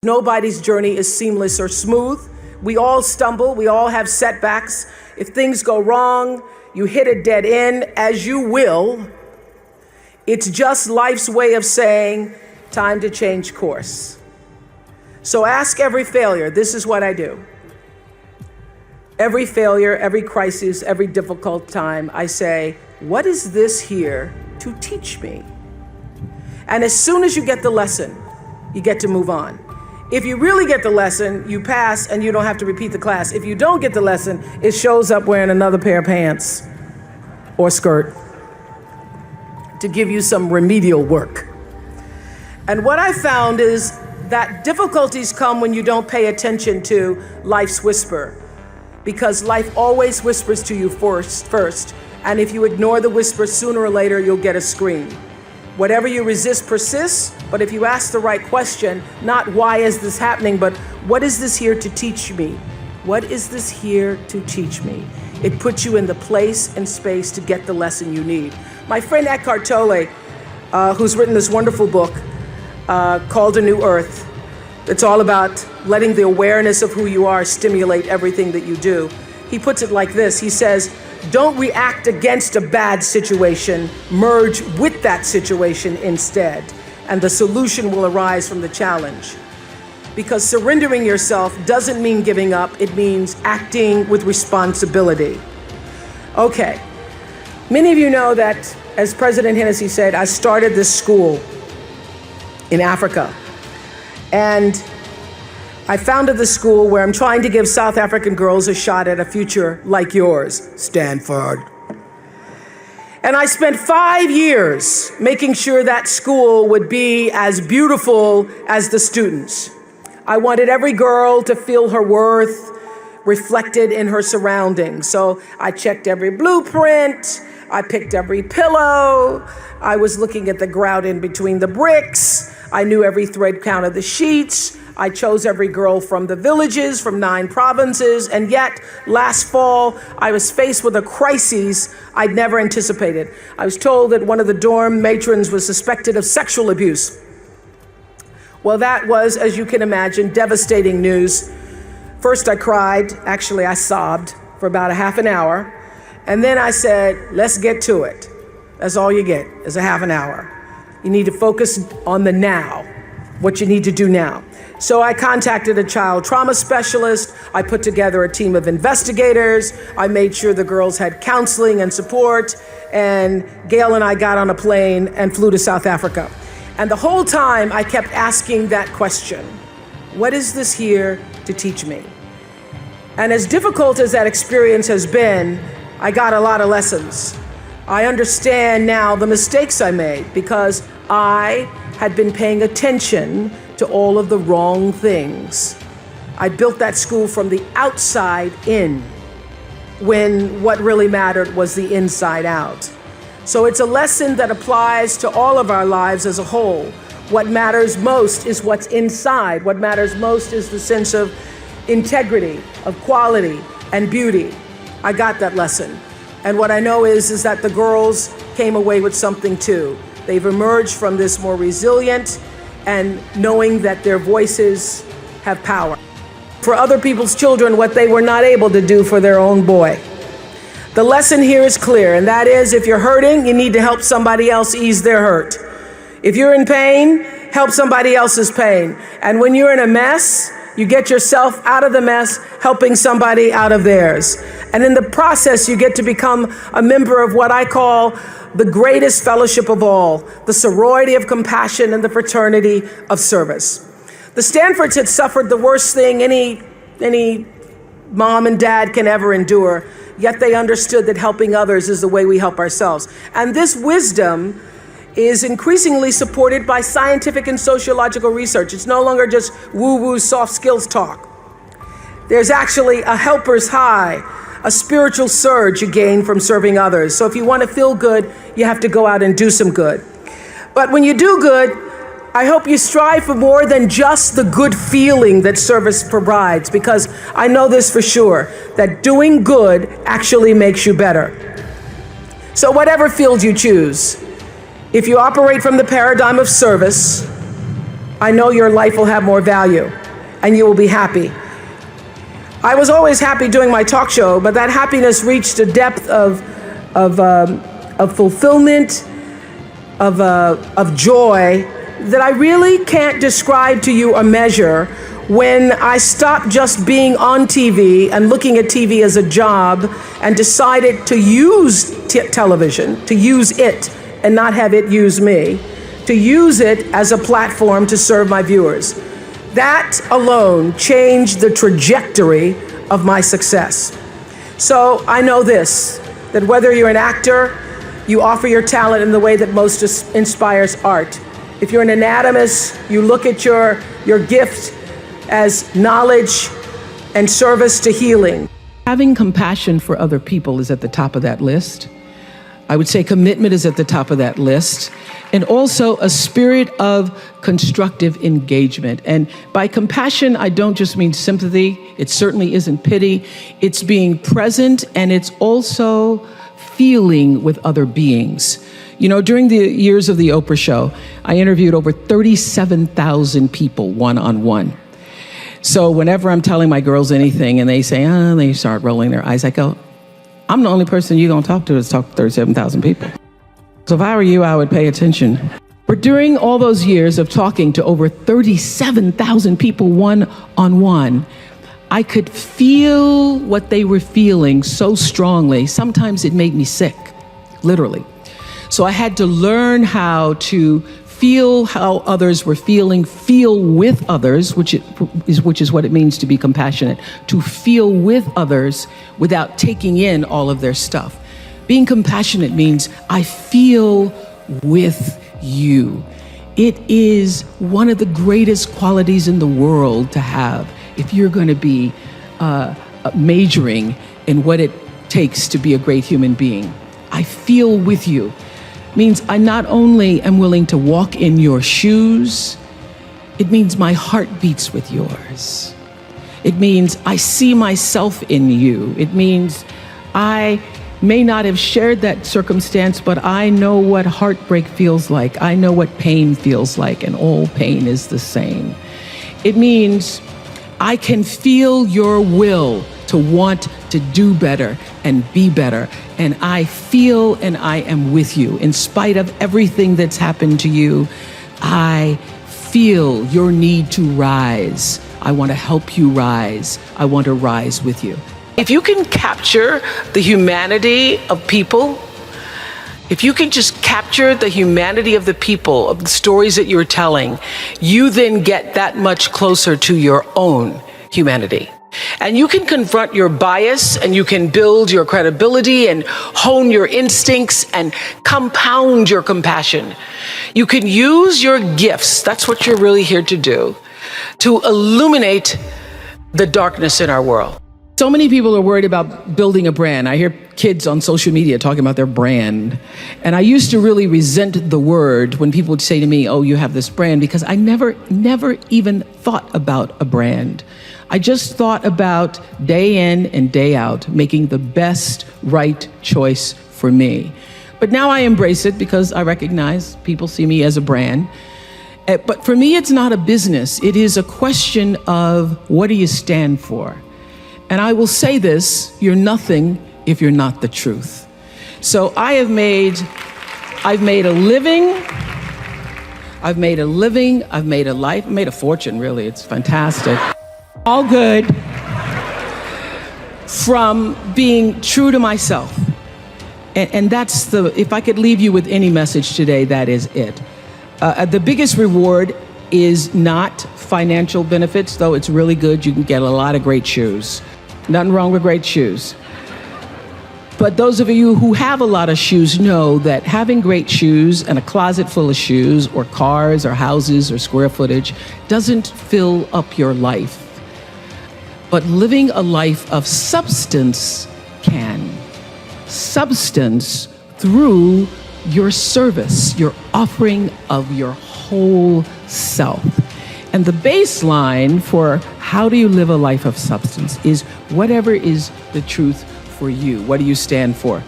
Nobody's journey is seamless or smooth. We all stumble, we all have setbacks. If things go wrong, you hit a dead end, as you will. It's just life's way of saying, time to change course. So ask every failure. This is what I do. Every failure, every crisis, every difficult time, I say, what is this here to teach me? And as soon as you get the lesson, you get to move on. If you really get the lesson, you pass and you don't have to repeat the class. If you don't get the lesson, it shows up wearing another pair of pants or skirt to give you some remedial work. And what I found is that difficulties come when you don't pay attention to life's whisper, because life always whispers to you first. And if you ignore the whisper, sooner or later, you'll get a scream. Whatever you resist persists, but if you ask the right question, not why is this happening, but what is this here to teach me? What is this here to teach me? It puts you in the place and space to get the lesson you need. My friend Eckhart Tolle, who's written this wonderful book called A New Earth, it's all about letting the awareness of who you are stimulate everything that you do. He puts it like this. He says, don't react against a bad situation, merge with that situation instead, and the solution will arise from the challenge. Because surrendering yourself doesn't mean giving up, it means acting with responsibility. Okay, many of you know that, as President Hennessy said, I started this school in Africa. And I founded the school where I'm trying to give South African girls a shot at a future like yours, Stanford. And I spent 5 years making sure that school would be as beautiful as the students. I wanted every girl to feel her worth reflected in her surroundings. So I checked every blueprint, I picked every pillow, I was looking at the grout in between the bricks, I knew every thread count of the sheets, I chose every girl from the villages, from 9 provinces, and yet last fall, I was faced with a crisis I'd never anticipated. I was told that one of the dorm matrons was suspected of sexual abuse. Well, that was, as you can imagine, devastating news. First I cried, actually I sobbed for about a half an hour, and then I said, let's get to it. That's all you get, is a half an hour. You need to focus on the now, what you need to do now. So I contacted a child trauma specialist. I put together a team of investigators. I made sure the girls had counseling and support. And Gail and I got on a plane and flew to South Africa. And the whole time I kept asking that question, what is this here to teach me? And as difficult as that experience has been, I got a lot of lessons. I understand now the mistakes I made because I had been paying attention to all of the wrong things. I built that school from the outside in, when what really mattered was the inside out. So it's a lesson that applies to all of our lives as a whole. What matters most is what's inside. What matters most is the sense of integrity, of quality, and beauty. I got that lesson. And what I know is that the girls came away with something too. They've emerged from this more resilient and knowing that their voices have power. For other people's children, what they were not able to do for their own boy. The lesson here is clear, and that is if you're hurting, you need to help somebody else ease their hurt. If you're in pain, help somebody else's pain. And when you're in a mess, you get yourself out of the mess, helping somebody out of theirs. And in the process, you get to become a member of what I call the greatest fellowship of all, the sorority of compassion and the fraternity of service. The Stanfords had suffered the worst thing any mom and dad can ever endure, yet they understood that helping others is the way we help ourselves. And this wisdom is increasingly supported by scientific and sociological research. It's no longer just woo-woo soft skills talk. There's actually a helper's high, a spiritual surge you gain from serving others. So if you want to feel good, you have to go out and do some good. But when you do good, I hope you strive for more than just the good feeling that service provides, because I know this for sure, that doing good actually makes you better. So whatever field you choose, if you operate from the paradigm of service, I know your life will have more value and you will be happy. I was always happy doing my talk show, but that happiness reached a depth of fulfillment, of joy that I really can't describe to you or measure when I stopped just being on TV and looking at TV as a job and decided to use television, to use it and not have it use me, to use it as a platform to serve my viewers. That alone changed the trajectory of my success. So I know this, that whether you're an actor, you offer your talent in the way that most inspires art. If you're an anatomist, you look at your gift as knowledge and service to healing. Having compassion for other people is at the top of that list. I would say commitment is at the top of that list. And also a spirit of constructive engagement. And by compassion, I don't just mean sympathy. It certainly isn't pity. It's being present, and it's also feeling with other beings. You know, during the years of the Oprah show, I interviewed over 37,000 people one-on-one. So whenever I'm telling my girls anything and they say, they start rolling their eyes, I go, I'm the only person you're gonna talk to is talk to 37,000 people. So if I were you, I would pay attention. But during all those years of talking to over 37,000 people one-on-one, I could feel what they were feeling so strongly. Sometimes it made me sick, literally. So I had to learn how to feel how others were feeling, feel with others, which is what it means to be compassionate, to feel with others without taking in all of their stuff. Being compassionate means I feel with you. It is one of the greatest qualities in the world to have if you're going to be majoring in what it takes to be a great human being. I feel with you. Means I not only am willing to walk in your shoes, it means my heart beats with yours. It means I see myself in you. It means I may not have shared that circumstance, but I know what heartbreak feels like. I know what pain feels like, and all pain is the same. It means I can feel your will to want to do better and be better. And I feel and I am with you. In spite of everything that's happened to you, I feel your need to rise. I want to help you rise. I want to rise with you. If you can capture the humanity of people, if you can just capture the humanity of the people, of the stories that you're telling, you then get that much closer to your own humanity. And you can confront your bias, and you can build your credibility and hone your instincts and compound your compassion. You can use your gifts, that's what you're really here to do, to illuminate the darkness in our world. So many people are worried about building a brand. I hear kids on social media talking about their brand. And I used to really resent the word when people would say to me, oh, you have this brand, because I never even thought about a brand. I just thought about day in and day out, making the best right choice for me. But now I embrace it because I recognize people see me as a brand. But for me, it's not a business. It is a question of what do you stand for? And I will say this, you're nothing if you're not the truth. So I've made a living, I've made a life, I've made a fortune, really. It's fantastic. All good from being true to myself. And that's if I could leave you with any message today, that is it. The biggest reward is not financial benefits, though it's really good. You can get a lot of great shoes. Nothing wrong with great shoes. But those of you who have a lot of shoes know that having great shoes and a closet full of shoes or cars or houses or square footage doesn't fill up your life. But living a life of substance can. Substance through your service, your offering of your whole self. And the baseline for how do you live a life of substance is whatever is the truth for you. What do you stand for?